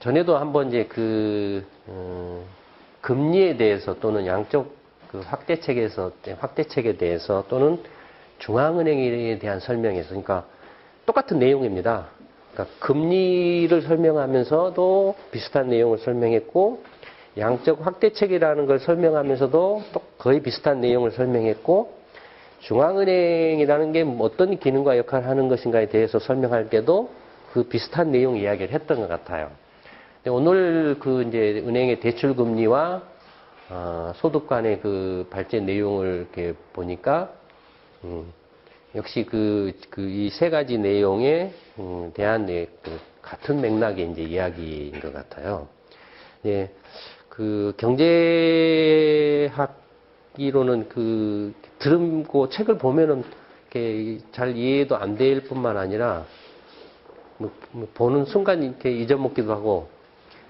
전에도 한번 이제 금리에 대해서 또는 양적 확대책에 대해서 또는 중앙은행에 대한 설명에서, 그러니까 똑같은 내용입니다. 그러니까 금리를 설명하면서도 비슷한 내용을 설명했고, 양적 확대책이라는 걸 설명하면서도 또 거의 비슷한 내용을 설명했고, 중앙은행이라는 게 어떤 기능과 역할을 하는 것인가에 대해서 설명할 때도 그 비슷한 내용 이야기를 했던 것 같아요. 근데 오늘 이제 은행의 대출 금리와 소득 간의 발전 내용을 이렇게 보니까 역시 이 세 가지 내용에 대한 같은 맥락의 이제 이야기인 것 같아요. 예, 경제학 이론은 들고 책을 보면은 이렇게 잘 이해도 안 될 뿐만 아니라 보는 순간 이렇게 잊어먹기도 하고,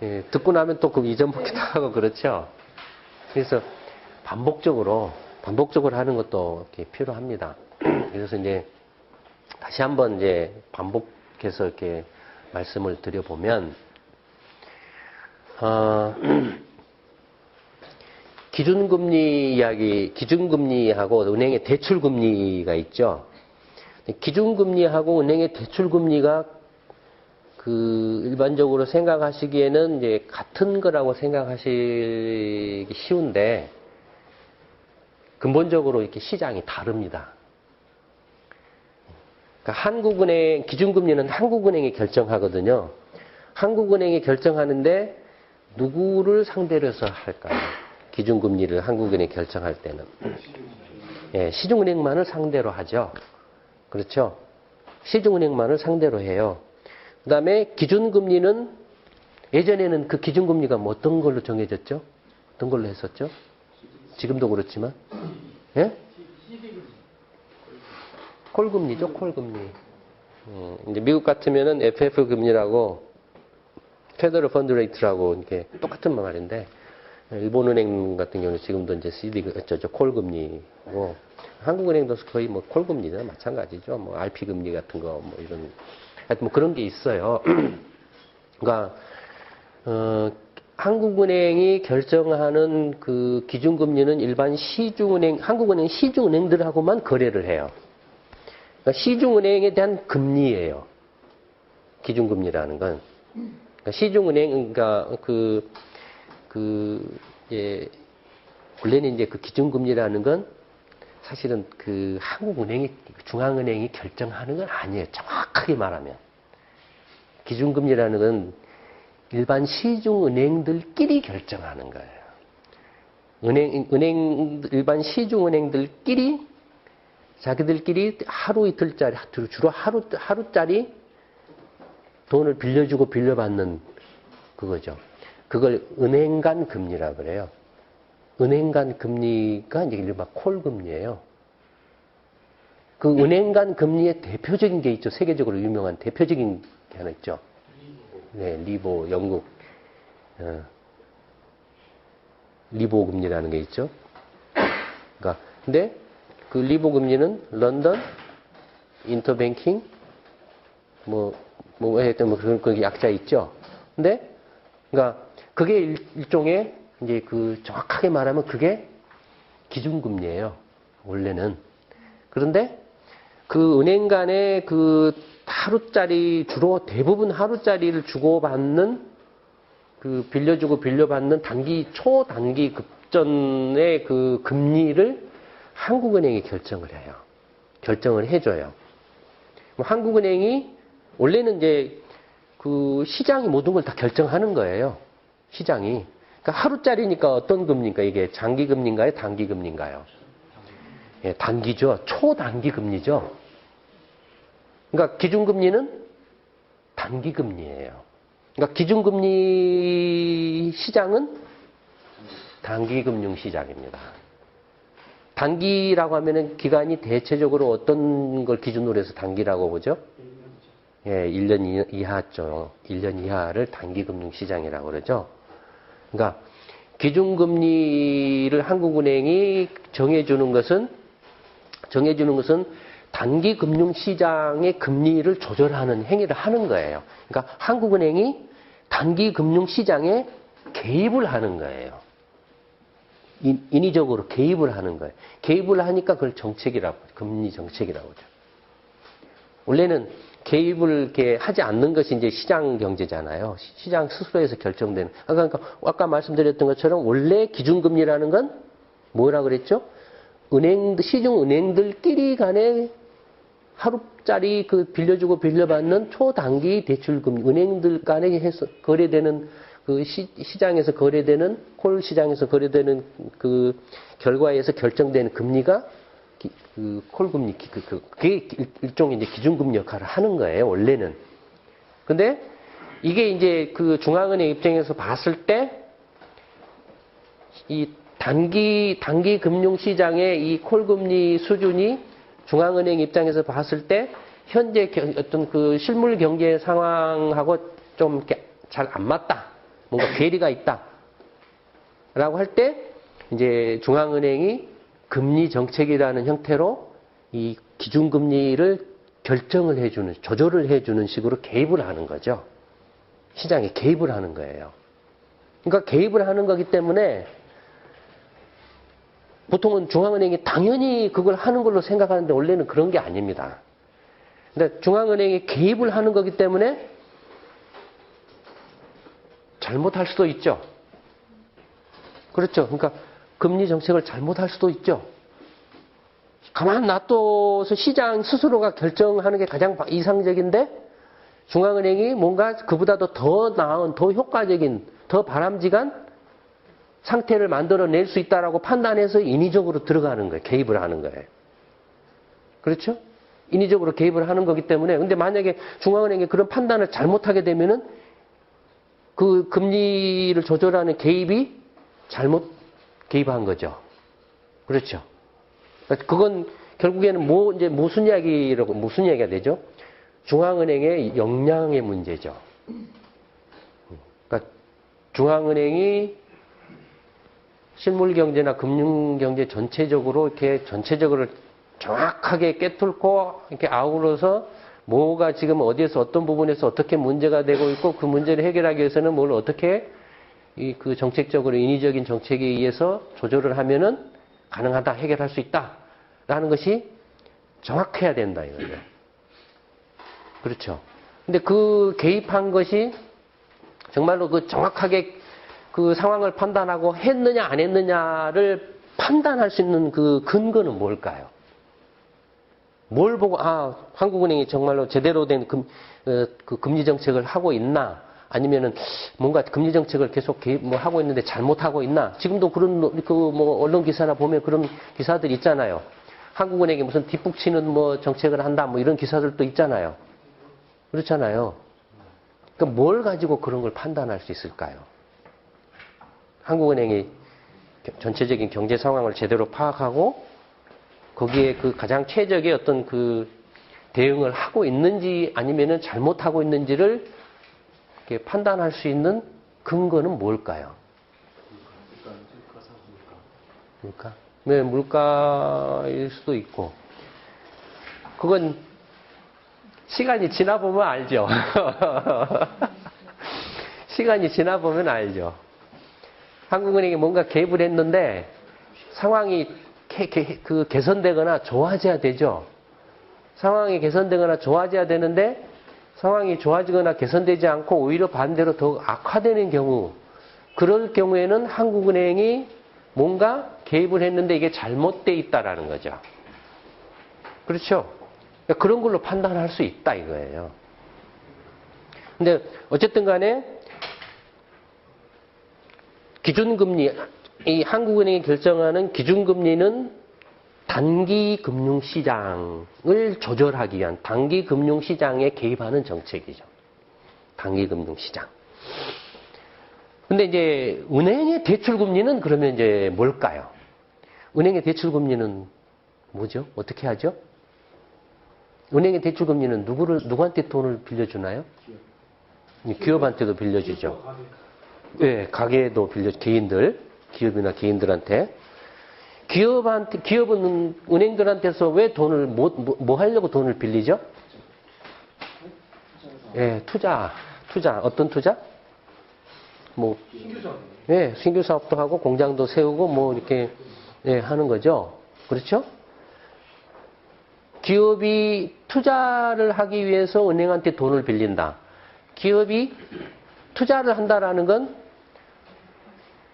예, 듣고 나면 또 잊어먹기도 하고 그렇죠. 그래서 반복적으로 하는 것도 이렇게 필요합니다. 그래서 이제 다시 한번 이제 반복해서 이렇게 말씀을 드려보면, 기준금리하고 은행의 대출금리가 있죠. 기준금리하고 은행의 대출금리가 일반적으로 생각하시기에는 이제 같은 거라고 생각하시기 쉬운데, 근본적으로 이렇게 시장이 다릅니다. 그러니까 한국은행, 기준금리는 한국은행이 결정하거든요. 한국은행이 결정하는데 누구를 상대로 해서 할까요? 기준금리를 한국은행이 결정할 때는. 예, 시중은행만을 상대로 하죠. 그렇죠? 시중은행만을 상대로 해요. 그 다음에 기준금리는 예전에는 그 기준금리가 뭐 어떤 걸로 정해졌죠? 어떤 걸로 했었죠? 지금도 그렇지만. 예? 콜금리죠, 콜금리. 이제 미국 같으면은 FF 금리라고, 페더럴 펀드 레이트라고 이렇게 똑같은 말인데, 일본은행 같은 경우는 지금도 이제 콜금리고, 한국은행도 거의 뭐 콜금리나 마찬가지죠. 뭐 RP 금리 같은 거, 뭐 이런, 하여튼 뭐 그런 게 있어요. 그러니까, 한국은행이 결정하는 기준금리는 일반 한국은행 시중은행들하고만 거래를 해요. 그러니까 시중은행에 대한 금리예요. 기준금리라는 건. 그러니까 시중은행, 그러니까 원래는 이제 기준금리라는 건 사실은 중앙은행이 결정하는 건 아니에요. 정확하게 말하면. 기준금리라는 건 일반 시중은행들끼리 결정하는 거예요. 일반 시중은행들끼리 자기들끼리 하루 이틀짜리, 주로 하루짜리 돈을 빌려주고 빌려받는 그거죠. 그걸 은행 간 금리라 그래요. 은행 간 금리가 이제 일반 콜금리예요. 은행 간 금리의 대표적인 게 있죠. 세계적으로 유명한 대표적인 게 하나 있죠. 네, 리보, 영국, 리보 금리라는 게 있죠. 그러니까, 근데 리보 금리는 런던, 인터뱅킹, 하여튼 그런 약자 있죠. 근데, 그러니까, 그게 일종의, 이제 정확하게 말하면 그게 기준금리예요. 원래는. 그런데, 은행 간의 하루짜리, 주로 대부분 하루짜리를 주고받는, 빌려주고 빌려받는 초단기 급전의 금리를 한국은행이 결정을 해요. 결정을 해줘요. 한국은행이, 원래는 이제, 시장이 모든 걸 다 결정하는 거예요. 시장이. 그러니까 하루짜리니까 어떤 금리인가? 이게 장기금리인가요? 단기금리인가요? 예, 단기죠. 초단기 금리죠. 그러니까 기준금리는 단기금리예요. 그러니까 기준금리 시장은 단기금융시장입니다. 단기라고 하면은 기간이 대체적으로 어떤 걸 기준으로 해서 단기라고 보죠? 예, 1년 이하죠. 1년 이하를 단기금융시장이라고 그러죠. 그러니까 기준금리를 한국은행이 정해주는 것은 단기금융시장의 금리를 조절하는 행위를 하는 거예요. 그러니까 한국은행이 단기 금융시장에 개입을 하는 거예요. 인위적으로 개입을 하는 거예요. 개입을 하니까 그걸 정책이라고, 금리 정책이라고 하죠. 원래는 개입을 이렇게 하지 않는 것이 이제 시장 경제잖아요. 시장 스스로에서 결정되는. 그러니까 아까 말씀드렸던 것처럼 원래 기준금리라는 건 뭐라 그랬죠? 시중 은행들끼리 간에 하루짜리 그 빌려주고 빌려받는 초단기 대출금리, 은행들 간에 해서 거래되는 그 시장에서 거래되는, 콜 시장에서 거래되는 그 결과에서 결정되는 금리가 그 콜금리, 그게 일종의 이제 기준금리 역할을 하는 거예요, 원래는. 근데 이게 이제 그 중앙은행 입장에서 봤을 때 이 단기 금융시장의 이 콜금리 수준이 중앙은행 입장에서 봤을 때 현재 어떤 그 실물 경제 상황하고 좀 잘 안 맞다. 뭔가 괴리가 있다. 라고 할 때 이제 중앙은행이 금리 정책이라는 형태로 이 기준금리를 결정을 해주는, 조절을 해주는 식으로 개입을 하는 거죠. 시장에 개입을 하는 거예요. 그러니까 개입을 하는 거기 때문에 보통은 중앙은행이 당연히 그걸 하는 걸로 생각하는데 원래는 그런 게 아닙니다. 근데 중앙은행이 개입을 하는 거기 때문에 잘못할 수도 있죠. 그렇죠. 그러니까 금리 정책을 잘못할 수도 있죠. 가만 놔둬서 시장 스스로가 결정하는 게 가장 이상적인데 중앙은행이 뭔가 그보다도 더 나은, 더 효과적인, 더 바람직한 상태를 만들어낼 수 있다라고 판단해서 인위적으로 들어가는 거예요. 개입을 하는 거예요. 그렇죠? 인위적으로 개입을 하는 거기 때문에 근데 만약에 중앙은행이 그런 판단을 잘못하게 되면은 그 금리를 조절하는 개입이 잘못 개입한 거죠. 그렇죠? 그건 결국에는 이제 무슨 이야기가 되죠? 중앙은행의 역량의 문제죠. 그러니까 중앙은행이 실물 경제나 금융 경제 전체적으로 정확하게 꿰뚫고 이렇게 아우러서 뭐가 지금 어디에서 어떤 부분에서 어떻게 문제가 되고 있고 그 문제를 해결하기 위해서는 뭘 어떻게 그 정책적으로 인위적인 정책에 의해서 조절을 하면은 가능하다, 해결할 수 있다라는 것이 정확해야 된다 이거죠. 그렇죠. 근데 그 개입한 것이 정말로 그 정확하게 그 상황을 판단하고 했느냐 안 했느냐를 판단할 수 있는 그 근거는 뭘까요? 뭘 보고 한국은행이 정말로 제대로 된 그 금리 정책을 하고 있나? 아니면은 뭔가 금리 정책을 계속 하고 있는데 잘못하고 있나? 지금도 그런 언론 기사나 보면 그런 기사들 있잖아요. 한국은행이 무슨 뒷북치는 정책을 한다 이런 기사들도 있잖아요. 그렇잖아요. 그러니까 뭘 가지고 그런 걸 판단할 수 있을까요? 한국은행이 전체적인 경제 상황을 제대로 파악하고 거기에 그 가장 최적의 어떤 그 대응을 하고 있는지 아니면은 잘못하고 있는지를 이렇게 판단할 수 있는 근거는 뭘까요? 물가? 네, 물가일 수도 있고. 그건 시간이 지나보면 알죠. 시간이 지나보면 알죠. 한국은행이 뭔가 개입을 했는데 상황이 개선되거나 좋아져야 되죠. 상황이 개선되거나 좋아져야 되는데 상황이 좋아지거나 개선되지 않고 오히려 반대로 더 악화되는 경우, 그럴 경우에는 한국은행이 뭔가 개입을 했는데 이게 잘못되어 있다라는 거죠. 그렇죠? 그런 걸로 판단할 수 있다 이거예요. 근데 어쨌든 간에 기준금리, 이 한국은행이 결정하는 기준금리는 단기 금융시장을 조절하기 위한 단기 금융시장에 개입하는 정책이죠. 단기 금융시장. 근데 이제 은행의 대출금리는 그러면 이제 뭘까요? 은행의 대출금리는 뭐죠? 어떻게 하죠? 은행의 대출금리는 누구한테 돈을 빌려주나요? 기업한테도 빌려주죠. 네, 가게도 기업이나 개인들한테. 기업은 은행들한테서 왜 돈을, 뭐 하려고 돈을 빌리죠? 예, 투자. 어떤 투자? 뭐, 예, 신규 사업도 하고 공장도 세우고 뭐 이렇게 예, 하는 거죠. 그렇죠? 기업이 투자를 하기 위해서 은행한테 돈을 빌린다. 기업이 투자를 한다라는 건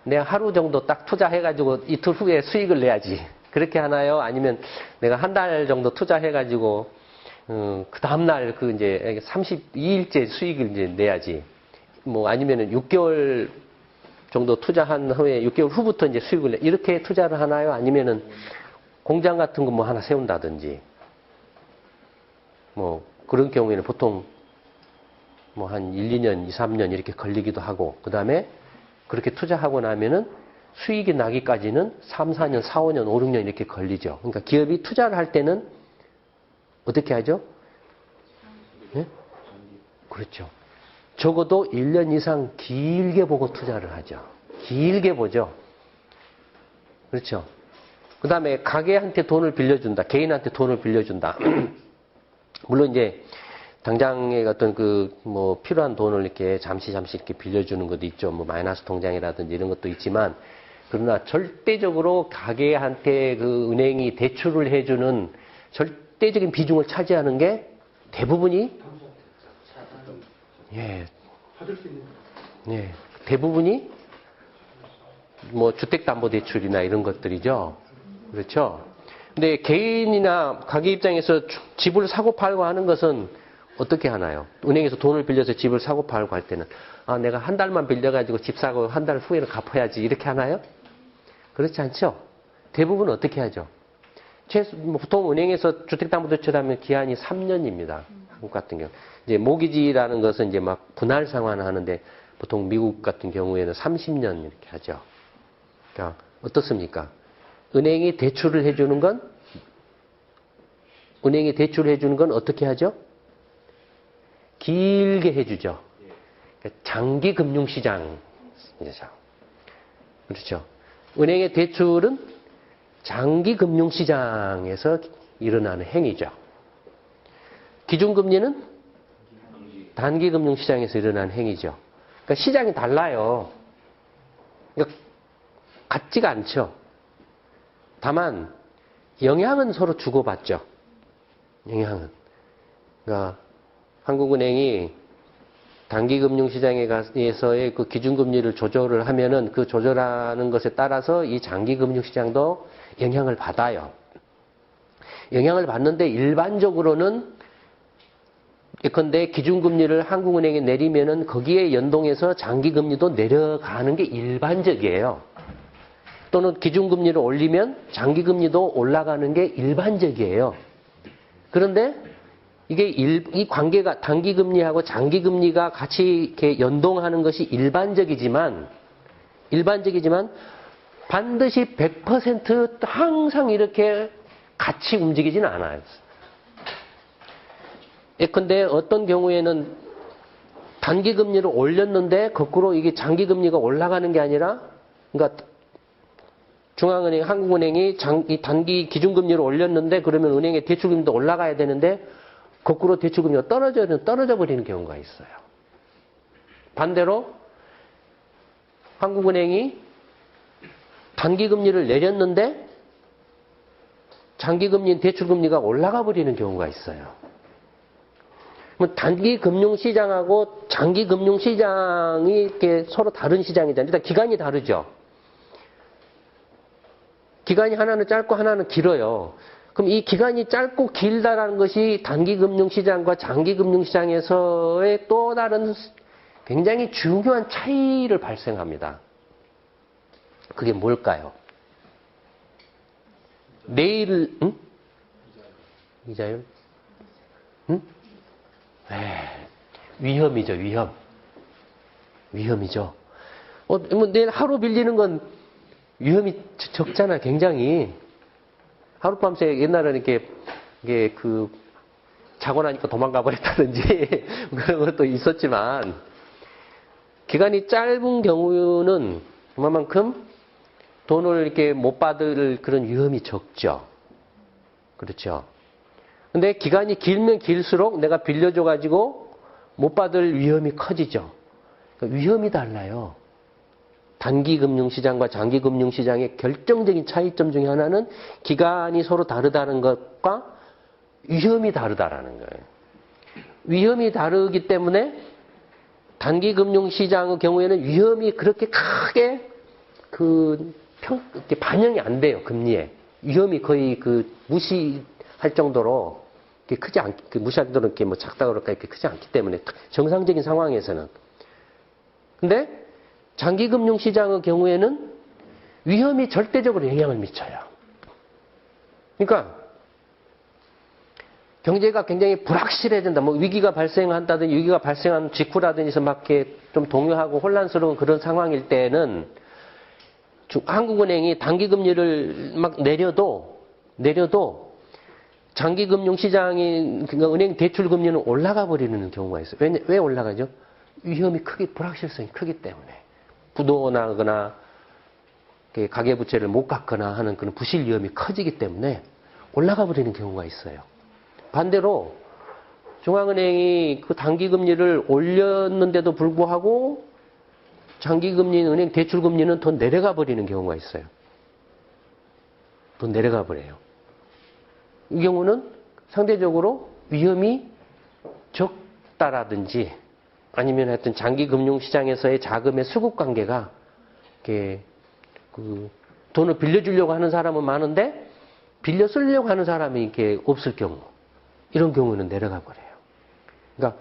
내가 하루 정도 딱 투자해가지고 이틀 후에 수익을 내야지. 그렇게 하나요? 아니면 내가 한 달 정도 투자해가지고 그 다음날 그 이제 32일째 수익을 이제 내야지. 뭐 아니면은 6개월 정도 투자한 후에 6개월 후부터 이제 수익을 내. 이렇게 투자를 하나요? 아니면은 공장 같은 거 뭐 하나 세운다든지. 뭐 그런 경우에는 보통 뭐 한 1, 2년, 2, 3년 이렇게 걸리기도 하고 그다음에 그렇게 투자하고 나면은 수익이 나기까지는 3, 4년, 4, 5년, 5, 6년 이렇게 걸리죠. 그러니까 기업이 투자를 할 때는 어떻게 하죠? 네? 그렇죠. 적어도 1년 이상 길게 보고 투자를 하죠. 길게 보죠. 그렇죠. 그 다음에 가게한테 돈을 빌려준다. 개인한테 돈을 빌려준다. 물론 이제 당장에 어떤 뭐 필요한 돈을 이렇게 잠시 이렇게 빌려주는 것도 있죠. 뭐 마이너스 통장이라든지 이런 것도 있지만 그러나 절대적으로 가게한테 그 은행이 대출을 해주는 절대적인 비중을 차지하는 게 대부분이 예, 예, 대부분이 뭐 주택담보대출이나 이런 것들이죠. 그렇죠. 근데 개인이나 가게 입장에서 집을 사고 팔고 하는 것은 어떻게 하나요? 은행에서 돈을 빌려서 집을 사고 팔고 할 때는 아 내가 한 달만 빌려가지고 집 사고 한 달 후에는 갚아야지 이렇게 하나요? 그렇지 않죠? 대부분 어떻게 하죠? 보통 은행에서 주택담보대출하면 기한이 3년입니다. 한국 같은 경우 이제 모기지라는 것은 이제 막 분할 상환을 하는데 보통 미국 같은 경우에는 30년 이렇게 하죠. 그러니까 어떻습니까? 은행이 대출을 해주는 건 어떻게 하죠? 길게 해주죠. 그러니까 장기 금융시장이죠. 그렇죠. 은행의 대출은 장기 금융시장에서 일어나는 행위죠. 기준금리는 단기 금융시장에서 일어나는 행위죠. 그러니까 시장이 달라요. 그러니까 같지가 않죠. 다만 영향은 서로 주고받죠. 영향은. 그러니까 한국은행이 단기금융시장에서의 그 기준금리를 조절을 하면은 그 조절하는 것에 따라서 이 장기금융시장도 영향을 받아요. 영향을 받는데 일반적으로는 예컨대 기준금리를 한국은행에 내리면은 거기에 연동해서 장기금리도 내려가는 게 일반적이에요. 또는 기준금리를 올리면 장기금리도 올라가는 게 일반적이에요. 그런데 이게 이 관계가 단기금리하고 장기금리가 같이 이렇게 연동하는 것이 일반적이지만 반드시 100% 항상 이렇게 같이 움직이지는 않아요. 예컨대 어떤 경우에는 단기금리를 올렸는데 거꾸로 이게 장기금리가 올라가는 게 아니라 그러니까 중앙은행, 한국은행이 이 단기 기준금리를 올렸는데 그러면 은행의 대출금리도 올라가야 되는데 거꾸로 대출금리가 떨어져 버리는 경우가 있어요. 반대로 한국은행이 단기금리를 내렸는데 장기금리인 대출금리가 올라가 버리는 경우가 있어요. 단기금융시장하고 장기금융시장이 이렇게 서로 다른 시장이잖아요. 일단 기간이 다르죠. 기간이 하나는 짧고 하나는 길어요. 그럼 이 기간이 짧고 길다라는 것이 단기금융시장과 장기금융시장에서의 또 다른 굉장히 중요한 차이를 발생합니다. 그게 뭘까요? 내일, 응? 이자율? 응? 위험이죠, 위험. 위험이죠. 뭐 내일 하루 빌리는 건 위험이 적잖아, 굉장히. 하룻밤새 옛날에는 이게 자고 나니까 도망가 버렸다든지 그런 것도 있었지만 기간이 짧은 경우는 그만큼 돈을 이렇게 못 받을 그런 위험이 적죠. 그렇죠. 근데 기간이 길면 길수록 내가 빌려줘가지고 못 받을 위험이 커지죠. 그러니까 위험이 달라요. 단기 금융시장과 장기 금융시장의 결정적인 차이점 중에 하나는 기간이 서로 다르다는 것과 위험이 다르다라는 거예요. 위험이 다르기 때문에 단기 금융시장의 경우에는 위험이 그렇게 크게 반영이 안 돼요, 금리에. 위험이 거의 무시할 정도로 크지 무시할 정도로 이렇게 뭐 작다 그럴까 이렇게 크지 않기 때문에 정상적인 상황에서는. 근데 장기 금융시장의 경우에는 위험이 절대적으로 영향을 미쳐요. 그러니까 경제가 굉장히 불확실해진다. 뭐 위기가 발생한다든지 위기가 발생한 직후라든지 해서 막 이렇게 좀 동요하고 혼란스러운 그런 상황일 때는 한국은행이 단기금리를 막 내려도 장기금융시장이, 그러니까 은행 대출금리는 올라가 버리는 경우가 있어요. 왜 올라가죠? 위험이 불확실성이 크기 때문에. 부도나거나 가계부채를 못 갚거나 하는 그런 부실 위험이 커지기 때문에 올라가 버리는 경우가 있어요. 반대로 중앙은행이 그 단기금리를 올렸는데도 불구하고 장기금리, 은행 대출금리는 더 내려가 버리는 경우가 있어요. 더 내려가 버려요. 이 경우는 상대적으로 위험이 적다라든지 아니면 하여튼 장기금융시장에서의 자금의 수급 관계가 돈을 빌려주려고 하는 사람은 많은데 빌려 쓰려고 하는 사람이 이렇게 없을 경우, 이런 경우는 내려가 버려요. 그러니까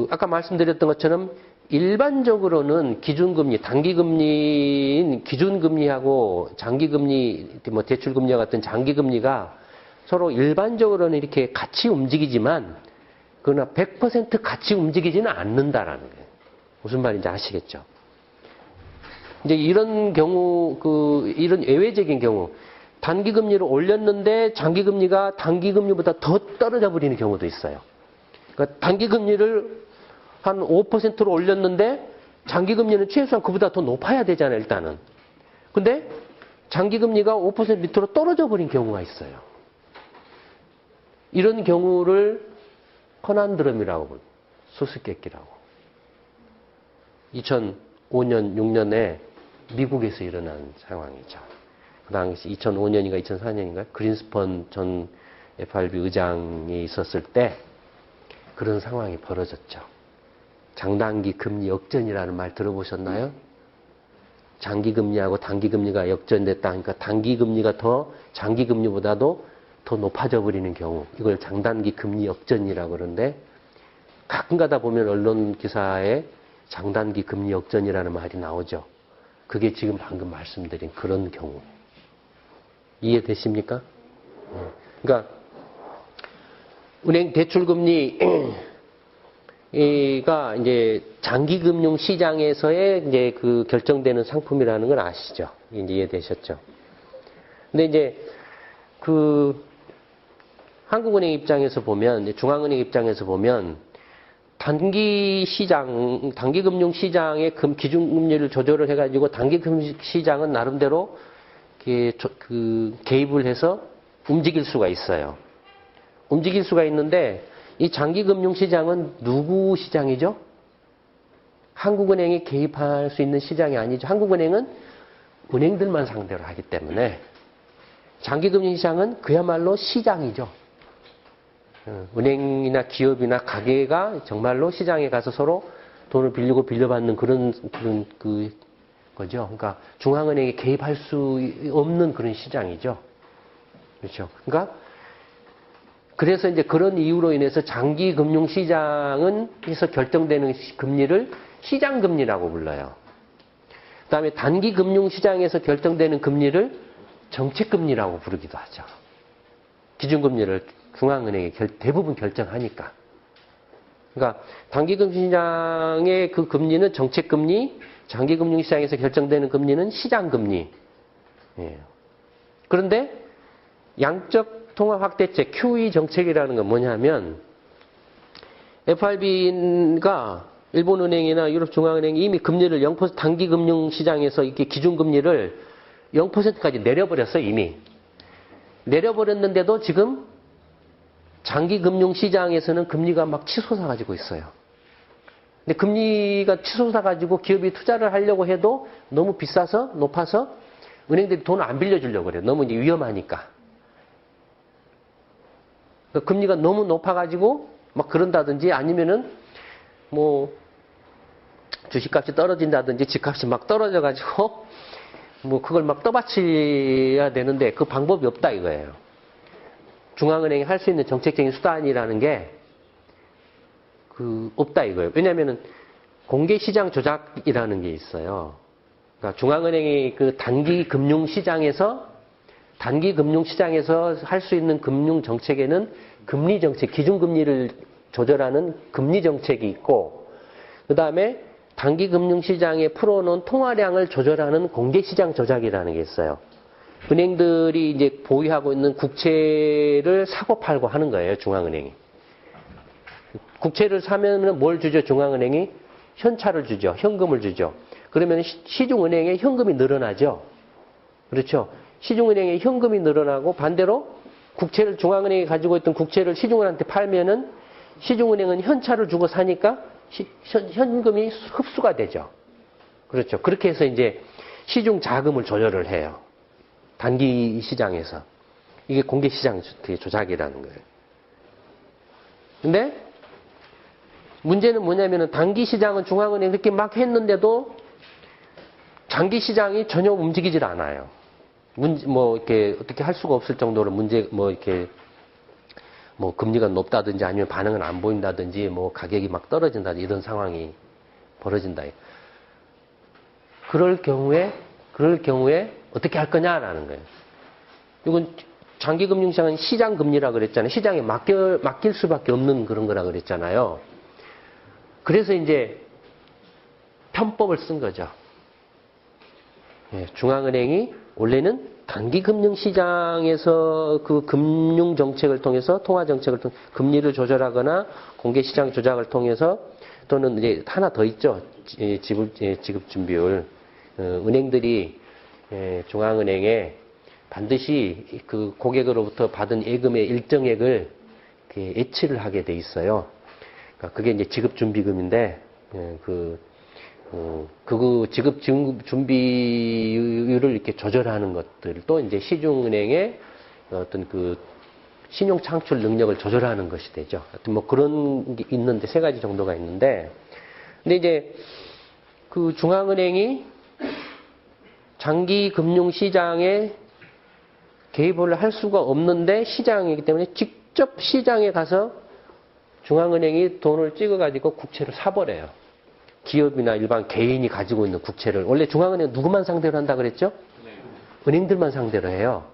아까 말씀드렸던 것처럼 일반적으로는 기준금리, 단기금리인 기준금리하고 장기금리, 뭐 대출금리와 같은 장기금리가 서로 일반적으로는 이렇게 같이 움직이지만 그러나 100% 같이 움직이지는 않는다라는 거예요. 무슨 말인지 아시겠죠? 이제 이런 경우, 이런 예외적인 경우, 단기금리를 올렸는데 장기금리가 단기금리보다 더 떨어져 버리는 경우도 있어요. 그러니까 단기금리를 한 5%로 올렸는데 장기금리는 최소한 그보다 더 높아야 되잖아요, 일단은. 근데 장기금리가 5% 밑으로 떨어져 버린 경우가 있어요. 이런 경우를 커난드럼이라고 부르죠. 수수께끼라고. 2005년, 6년에 미국에서 일어난 상황이죠. 그 당시 2005년인가 2004년인가 그린스펀 전 FRB 의장이 있었을 때 그런 상황이 벌어졌죠. 장단기 금리 역전이라는 말 들어보셨나요? 장기금리하고 단기금리가 역전됐다 하니까 단기금리가 장기금리보다도 더 높아져 버리는 경우, 이걸 장단기 금리 역전이라고 그러는데 가끔 가다 보면 언론 기사에 장단기 금리 역전이라는 말이 나오죠. 그게 지금 방금 말씀드린 그런 경우. 이해되십니까? 그러니까 은행 대출금리가 이제 장기금융 시장에서의 이제 결정되는 상품이라는 걸 아시죠? 이제 이해되셨죠? 근데 이제 한국은행 입장에서 보면, 중앙은행 입장에서 보면, 단기금융 시장의 기준금리를 조절을 해가지고 단기금융 시장은 나름대로 개입을 해서 움직일 수가 있어요. 움직일 수가 있는데, 이 장기금융 시장은 누구 시장이죠? 한국은행이 개입할 수 있는 시장이 아니죠. 한국은행은 은행들만 상대로 하기 때문에, 장기금융 시장은 그야말로 시장이죠. 은행이나 기업이나 가게가 정말로 시장에 가서 서로 돈을 빌리고 빌려받는 그런 거죠. 그러니까 중앙은행이 개입할 수 없는 그런 시장이죠. 그렇죠. 그러니까 그래서 이제 그런 이유로 인해서 장기 금융 시장은 해서 결정되는 금리를 시장 금리라고 불러요. 그다음에 단기 금융 시장에서 결정되는 금리를 정책 금리라고 부르기도 하죠. 기준금리를 중앙은행이 대부분 결정하니까. 그러니까 단기금융시장의 그 금리는 정책금리, 장기금융시장에서 결정되는 금리는 시장금리. 예. 그런데 양적 통화 확대책, QE 정책이라는 건 뭐냐면 FRB가 일본은행이나 유럽중앙은행이 이미 금리를 0% 단기금융시장에서 이렇게 기준금리를 0%까지 내려버렸어요, 이미. 내려버렸는데도 지금 장기금융시장에서는 금리가 막 치솟아가지고 있어요. 근데 금리가 치솟아 가지고 기업이 투자를 하려고 해도 너무 비싸서 높아서 은행들이 돈을 안 빌려주려고 그래요. 너무 이제 위험하니까. 금리가 너무 높아 가지고 막 그런다든지 아니면은 뭐 주식값이 떨어진다든지 집값이 막 떨어져 가지고 뭐 그걸 막 떠받쳐야 되는데 그 방법이 없다 이거예요. 중앙은행이 할 수 있는 정책적인 수단이라는 게 없다 이거예요. 왜냐면은 공개시장 조작이라는 게 있어요. 그러니까 중앙은행이 그 단기 금융시장에서 할 수 있는 금융 정책에는 금리 정책, 기준금리를 조절하는 금리 정책이 있고, 그 다음에 단기 금융시장에 풀어놓은 통화량을 조절하는 공개시장 조작이라는 게 있어요. 은행들이 이제 보유하고 있는 국채를 사고 팔고 하는 거예요, 중앙은행이. 국채를 사면은 뭘 주죠, 중앙은행이? 현찰을 주죠, 현금을 주죠. 그러면 시중은행의 현금이 늘어나죠. 그렇죠. 시중은행의 현금이 늘어나고 반대로 국채를 중앙은행이 가지고 있던 국채를 시중은행한테 팔면은 시중은행은 현찰을 주고 사니까 현금이 흡수가 되죠. 그렇죠. 그렇게 해서 이제 시중 자금을 조절을 해요. 단기 시장에서. 이게 공개시장 조작이라는 거예요. 근데 문제는 뭐냐면은 단기 시장은 중앙은행이 그렇게 막 했는데도 장기 시장이 전혀 움직이질 않아요. 이렇게 어떻게 할 수가 없을 정도로 이렇게 금리가 높다든지 아니면 반응은 안 보인다든지 가격이 막 떨어진다든지 이런 상황이 벌어진다. 그럴 경우에 어떻게 할 거냐라는 거예요. 이건 장기 금융시장은 시장 금리라 그랬잖아요. 시장에 맡길 수밖에 없는 그런 거라 그랬잖아요. 그래서 이제 편법을 쓴 거죠. 중앙은행이 원래는 단기 금융시장에서 그 금융정책을 통해서 통화정책을 통해 금리를 조절하거나 공개시장 조작을 통해서 또는 이제 하나 더 있죠. 지급준비율. 은행들이 중앙은행에 반드시 그 고객으로부터 받은 예금의 일정액을 예치를 하게 돼 있어요. 그러니까 그게 이제 지급준비금인데 그 지급 준비율을 이렇게 조절하는 것들도 이제 시중은행의 어떤 그 신용 창출 능력을 조절하는 것이 되죠. 하여튼 그런 게 있는데 세 가지 정도가 있는데, 근데 이제 그 중앙은행이 장기 금융 시장에 개입을 할 수가 없는데 시장이기 때문에 직접 시장에 가서 중앙은행이 돈을 찍어가지고 국채를 사버려요. 기업이나 일반 개인이 가지고 있는 국채를. 원래 중앙은행 누구만 상대로 한다 그랬죠? 네. 은행들만 상대로 해요.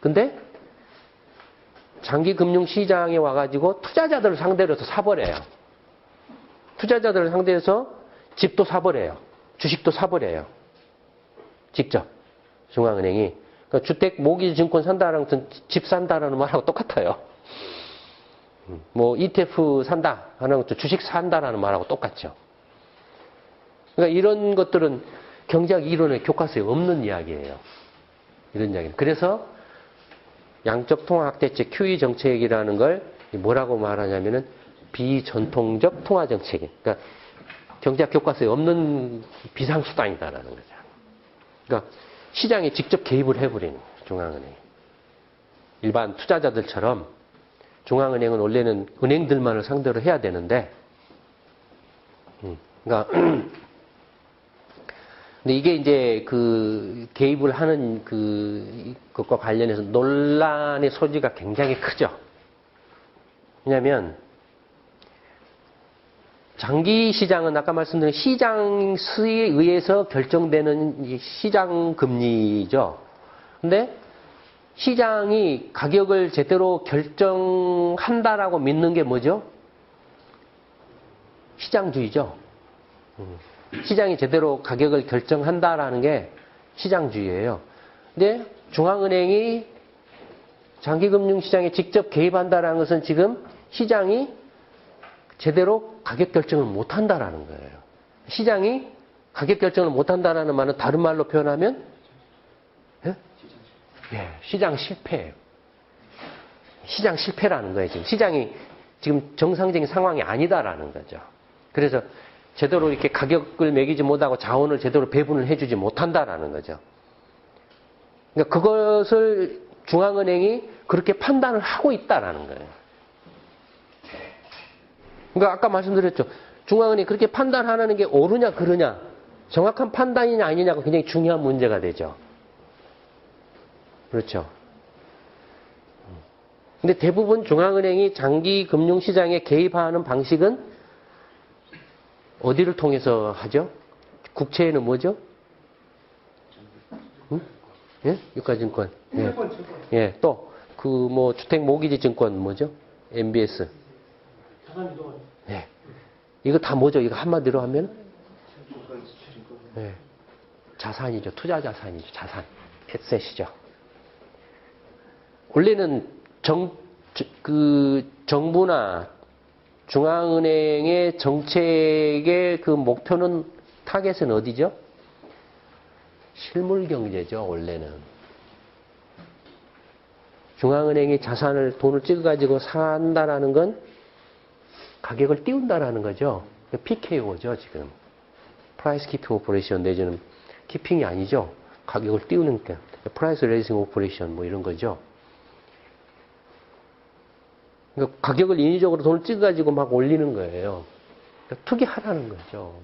근데 장기 금융 시장에 와가지고 투자자들을 상대로 해서 사버려요. 투자자들을 상대해서 집도 사버려요. 주식도 사버려요. 직접 중앙은행이. 그러니까 주택 모기 증권 산다라는 것은 집 산다라는 말하고 똑같아요. ETF 산다 하는 것도 주식 산다라는 말하고 똑같죠. 그러니까 이런 것들은 경제학 이론의 교과서에 없는 이야기예요. 이런 이야기는. 그래서 양적 통화 확대책 QE 정책이라는 걸 뭐라고 말하냐면은 비전통적 통화 정책. 그러니까 경제학 교과서에 없는 비상수단이다라는 거죠. 그러니까 시장에 직접 개입을 해버리는 거예요, 중앙은행이. 일반 투자자들처럼 중앙은행은 원래는 은행들만을 상대로 해야 되는데, 그러니까 근데 이게 이제 그 개입을 하는 그것과 관련해서 논란의 소지가 굉장히 크죠. 왜냐하면 장기 시장은 아까 말씀드린 시장 수에 의해서 결정되는 시장 금리죠. 근데 시장이 가격을 제대로 결정한다라고 믿는 게 뭐죠? 시장주의죠. 시장이 제대로 가격을 결정한다라는 게 시장주의예요. 근데 중앙은행이 장기금융시장에 직접 개입한다라는 것은 지금 시장이 제대로 가격 결정을 못한다라는 거예요. 시장이 가격 결정을 못한다라는 말은 다른 말로 표현하면 시장 실패예요. 시장 실패라는 거예요. 지금 시장이 지금 정상적인 상황이 아니다라는 거죠. 그래서 제대로 이렇게 가격을 매기지 못하고 자원을 제대로 배분을 해주지 못한다라는 거죠. 그러니까 그것을 중앙은행이 그렇게 판단을 하고 있다라는 거예요. 그러니까 아까 말씀드렸죠. 중앙은행이 그렇게 판단하는 게 옳으냐 그르냐, 정확한 판단이냐 아니냐가 굉장히 중요한 문제가 되죠. 그렇죠. 근데 대부분 중앙은행이 장기 금융시장에 개입하는 방식은 어디를 통해서 하죠? 국채에는 뭐죠? 응? 예? 유가증권. 예. 예. 또, 주택모기지증권 뭐죠? MBS. 예. 이거 다 뭐죠? 이거 한마디로 하면? 예. 자산이죠. 투자 자산이죠. 자산. 에셋이죠. 원래는 정부나 중앙은행의 정책의 그 목표는, 타겟은 어디죠? 실물 경제죠, 원래는. 중앙은행이 돈을 찍어가지고 산다라는 건 가격을 띄운다라는 거죠. PKO죠, 지금. Price Keeping Operation 내지는 키핑이 아니죠. 가격을 띄우는 게. Price Raising Operation 뭐 이런 거죠. 그러니까 가격을 인위적으로 돈을 찍어가지고 막 올리는 거예요. 그러니까 투기하라는 거죠.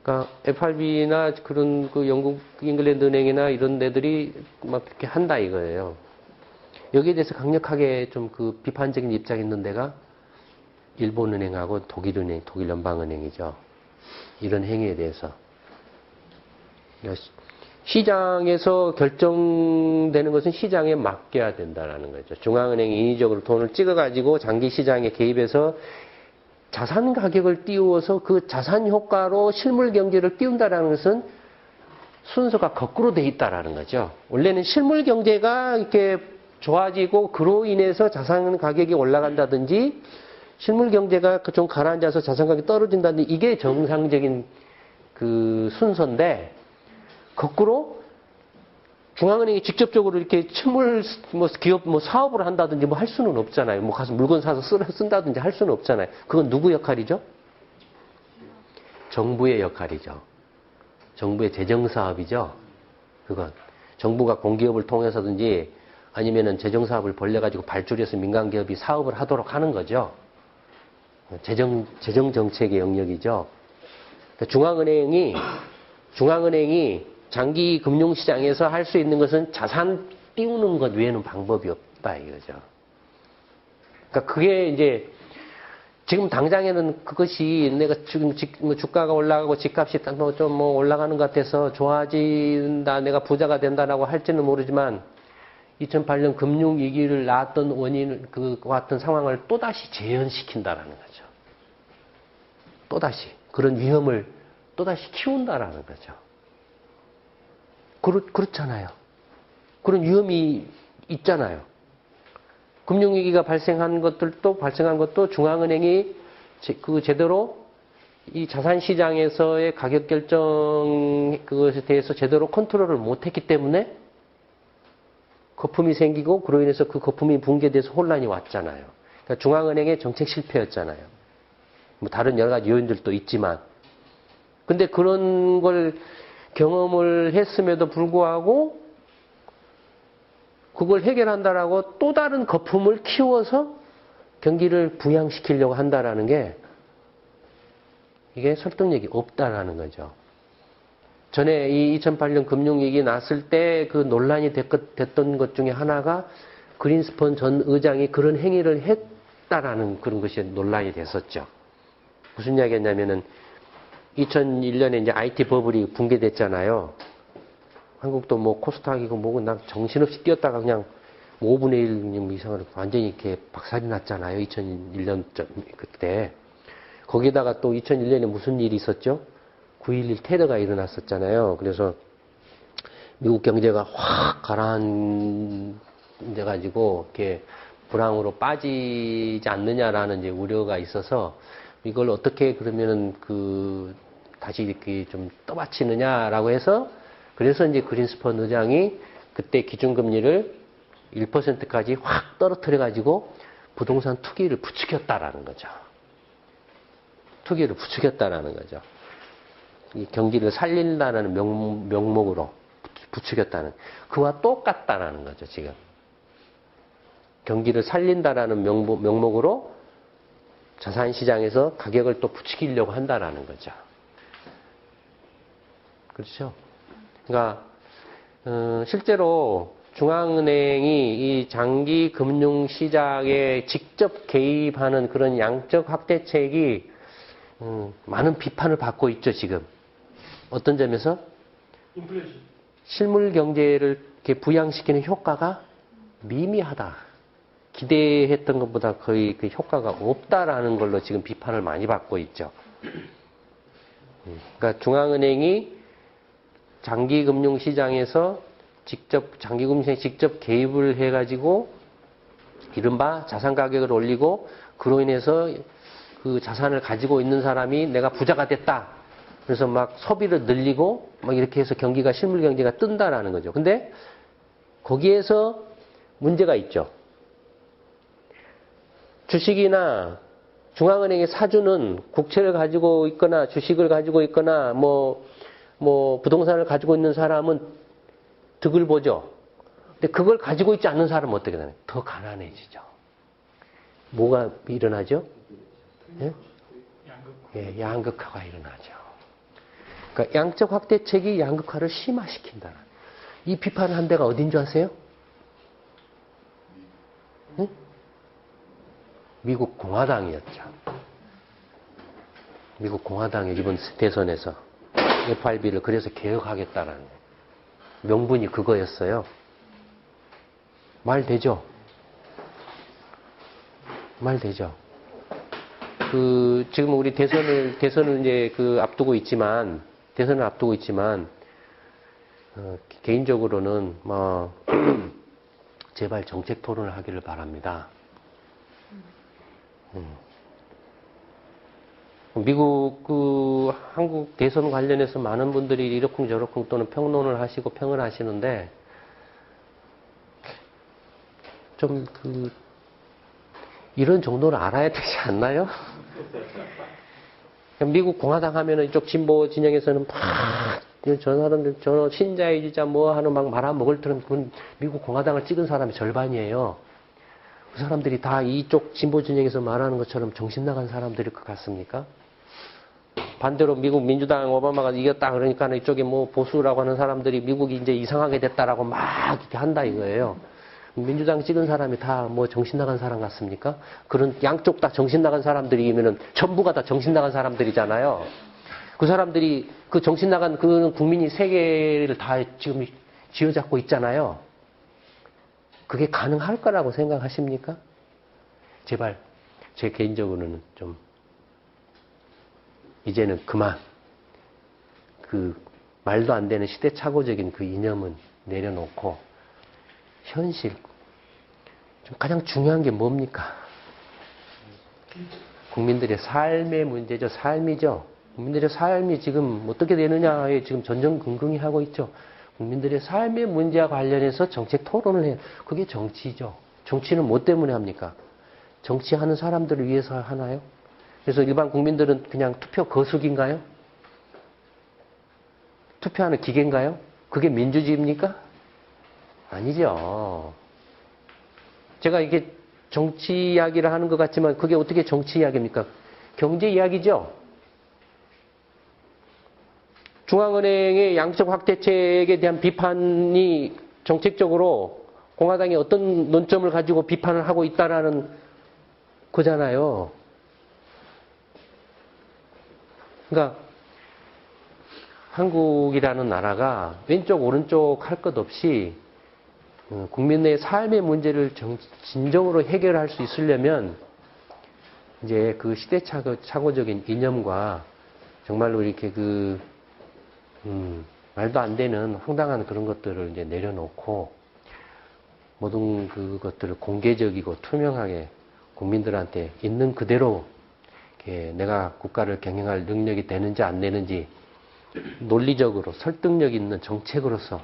그러니까 FRB나 그런 영국 잉글랜드 은행이나 이런 데들이 막 그렇게 한다 이거예요. 여기에 대해서 강력하게 좀 비판적인 입장이 있는 데가 일본 은행하고 독일 연방은행이죠. 이런 행위에 대해서. 그러니까 시장에서 결정되는 것은 시장에 맡겨야 된다는 거죠. 중앙은행이 인위적으로 돈을 찍어가지고 장기 시장에 개입해서 자산 가격을 띄워서 그 자산 효과로 실물 경제를 띄운다는 것은 순서가 거꾸로 돼 있다라는 거죠. 원래는 실물 경제가 이렇게 좋아지고 그로 인해서 자산 가격이 올라간다든지 실물 경제가 좀 가라앉아서 자산 가격이 떨어진다든지 이게 정상적인 순서인데 거꾸로 중앙은행이 직접적으로 이렇게 기업 사업을 한다든지 할 수는 없잖아요. 가서 물건 사서 쓴다든지 할 수는 없잖아요. 그건 누구 역할이죠? 정부의 역할이죠. 정부의 재정 사업이죠. 그건 정부가 공기업을 통해서든지 아니면은 재정 사업을 벌려가지고 발주해서 민간 기업이 사업을 하도록 하는 거죠. 재정 정책의 영역이죠. 그러니까 중앙은행이 장기 금융시장에서 할 수 있는 것은 자산 띄우는 것 외에는 방법이 없다 이거죠. 그러니까 그게 이제 지금 당장에는 그것이 내가 지금 주가가 올라가고 집값이 좀 올라가는 것 같아서 좋아진다, 내가 부자가 된다라고 할지는 모르지만 2008년 금융위기를 낳았던 그와 같은 상황을 또다시 재현시킨다라는 거죠. 또다시 그런 위험을 또다시 키운다라는 거죠. 그렇잖아요. 그런 위험이 있잖아요. 금융위기가 발생한 것도 중앙은행이 제대로 이 자산시장에서의 가격 결정 그것에 대해서 제대로 컨트롤을 못했기 때문에 거품이 생기고 그로 인해서 그 거품이 붕괴돼서 혼란이 왔잖아요. 그러니까 중앙은행의 정책 실패였잖아요. 다른 여러 가지 요인들도 있지만. 근데 그런 걸 경험을 했음에도 불구하고 그걸 해결한다라고 또 다른 거품을 키워서 경기를 부양시키려고 한다라는 게 이게 설득력이 없다라는 거죠. 전에 이 2008년 금융위기 났을 때 그 논란이 됐던 것 중에 하나가 그린스펀 전 의장이 그런 행위를 했다라는 그런 것이 논란이 됐었죠. 무슨 이야기 했냐면은 2001년에 이제 IT 버블이 붕괴됐잖아요. 한국도 코스닥이고 뭐고 난 정신없이 뛰었다가 그냥 5분의 1 이상으로 완전히 이렇게 박살이 났잖아요. 2001년 그때. 거기다가 또 2001년에 무슨 일이 있었죠? 9.11 테러가 일어났었잖아요. 그래서 미국 경제가 확 가라앉아가지고 이렇게 불황으로 빠지지 않느냐라는 이제 우려가 있어서 이걸 어떻게 그러면은 다시 이렇게 좀 떠받치느냐라고 해서 그래서 이제 그린스펀 의장이 그때 기준금리를 1%까지 확 떨어뜨려가지고 부동산 투기를 부추겼다라는 거죠. 투기를 부추겼다라는 거죠. 이 경기를 살린다는 명목으로 부추겼다는, 그와 똑같다라는 거죠, 지금. 경기를 살린다라는 명목으로 자산시장에서 가격을 또 부추기려고 한다라는 거죠. 그렇죠? 그러니까 실제로 중앙은행이 이 장기 금융시장에 직접 개입하는 그런 양적 확대책이 많은 비판을 받고 있죠, 지금. 어떤 점에서? 인플레이션. 실물 경제를 이렇게 부양시키는 효과가 미미하다. 기대했던 것보다 거의 그 효과가 없다라는 걸로 지금 비판을 많이 받고 있죠. 그러니까 중앙은행이 장기금융시장에서 장기금융시장에 직접 개입을 해가지고 이른바 자산 가격을 올리고 그로 인해서 그 자산을 가지고 있는 사람이 내가 부자가 됐다. 그래서 막 소비를 늘리고 막 이렇게 해서 경기가 실물 경제가 뜬다라는 거죠. 근데 거기에서 문제가 있죠. 주식이나 중앙은행의 사주는 국채를 가지고 있거나 주식을 가지고 있거나 뭐 부동산을 가지고 있는 사람은 득을 보죠. 근데 그걸 가지고 있지 않는 사람은 어떻게 되나요? 더 가난해지죠. 뭐가 일어나죠? 예? 예, 양극화가 일어나죠. 그러니까 양적 확대책이 양극화를 심화시킨다. 이 비판을 한 데가 어딘 줄 아세요? 예? 미국 공화당이었죠. 미국 공화당이 이번 대선에서 FRB를 그래서 개혁하겠다라는 명분이 그거였어요. 말 되죠? 말 되죠? 지금 우리 대선을 이제 앞두고 있지만, 개인적으로는 제발 정책 토론을 하기를 바랍니다. 미국 한국 대선 관련해서 많은 분들이 이러쿵저러쿵 또는 평론을 하시고 평을 하시는데 좀 이런 정도는 알아야 되지 않나요? 미국 공화당 하면은 이쪽 진보 진영에서는 저 사람들 저 신자유주의자 뭐 하는 막 말아먹을 ter은 그건 미국 공화당을 찍은 사람이 절반이에요. 그 사람들이 다 이쪽 진보 진영에서 말하는 것처럼 정신 나간 사람들일 것 같습니까? 반대로 미국 민주당 오바마가 이겼다 그러니까 이쪽에 뭐 보수라고 하는 사람들이 미국이 이제 이상하게 됐다라고 막 이렇게 한다 이거예요. 민주당 찍은 사람이 다 뭐 정신 나간 사람 같습니까? 그런 양쪽 다 정신 나간 사람들이면은 전부가 다 정신 나간 사람들이잖아요. 그 사람들이 그 정신 나간 그 국민이 세계를 다 지금 쥐어잡고 있잖아요. 그게 가능할 거라고 생각하십니까? 제발 제 개인적으로는 좀 이제는 그만 말도 안 되는 시대착오적인 그 이념은 내려놓고 현실 좀 가장 중요한 게 뭡니까? 국민들의 삶의 문제죠. 삶이죠. 국민들의 삶이 지금 어떻게 되느냐에 지금 전전긍긍이 하고 있죠. 국민들의 삶의 문제와 관련해서 정책 토론을 해요. 그게 정치죠. 정치는 뭐 때문에 합니까? 정치하는 사람들을 위해서 하나요? 그래서 일반 국민들은 그냥 투표 거수기인가요? 투표하는 기계인가요? 그게 민주주의입니까? 아니죠. 제가 이게 정치 이야기를 하는 것 같지만 그게 어떻게 정치 이야기입니까? 경제 이야기죠. 중앙은행의 양적 확대책에 대한 비판이 정책적으로 공화당이 어떤 논점을 가지고 비판을 하고 있다라는 거잖아요. 그러니까 한국이라는 나라가 왼쪽 오른쪽 할 것 없이 국민의 삶의 문제를 진정으로 해결할 수 있으려면 이제 그 시대착오적인 이념과 정말로 이렇게 말도 안 되는 황당한 그런 것들을 이제 내려놓고 모든 그것들을 공개적이고 투명하게 국민들한테 있는 그대로 이렇게 내가 국가를 경영할 능력이 되는지 안 되는지 논리적으로 설득력 있는 정책으로서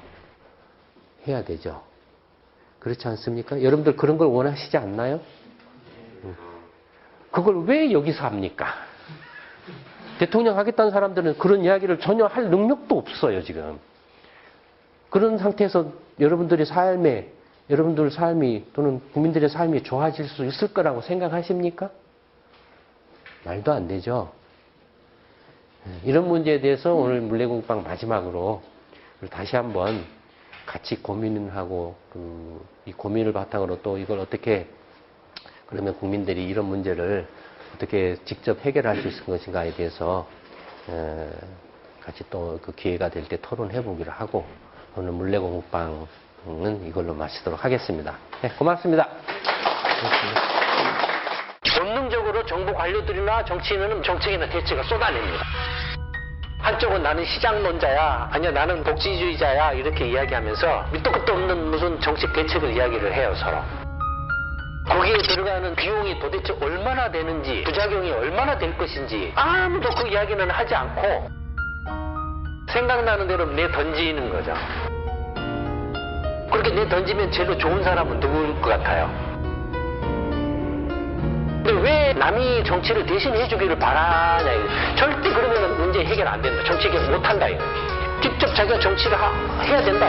해야 되죠. 그렇지 않습니까? 여러분들 그런 걸 원하시지 않나요? 그걸 왜 여기서 합니까? 대통령 하겠다는 사람들은 그런 이야기를 전혀 할 능력도 없어요, 지금. 그런 상태에서 여러분들 삶이 또는 국민들의 삶이 좋아질 수 있을 거라고 생각하십니까? 말도 안 되죠. 이런 문제에 대해서 오늘 물레공방 마지막으로 다시 한번 같이 고민을 하고 이 고민을 바탕으로 또 이걸 어떻게 그러면 국민들이 이런 문제를 어떻게 직접 해결할 수 있을 것인가에 대해서 같이 또 그 기회가 될 때 토론해 보기로 하고 오늘 물레공방은 이걸로 마치도록 하겠습니다. 네, 고맙습니다. 본능적으로 정부 관료들이나 정치인은 정책이나 대책을 쏟아냅니다. 한쪽은 나는 시장론자야, 아니야 나는 복지주의자야 이렇게 이야기하면서 밑도 끝도 없는 무슨 정책 대책을 이야기를 해요, 서로. 거기에 들어가는 비용이 도대체 얼마나 되는지, 부작용이 얼마나 될 것인지 아무도 그 이야기는 하지 않고 생각나는 대로 내 던지는 거죠. 그렇게 내 던지면 제일 좋은 사람은 누구일 것 같아요? 근데 왜 남이 정치를 대신 해주기를 바라냐. 절대 그러면 문제 해결 안 된다. 정치 해결 못 한다. 직접 자기가 정치를 해야 된다.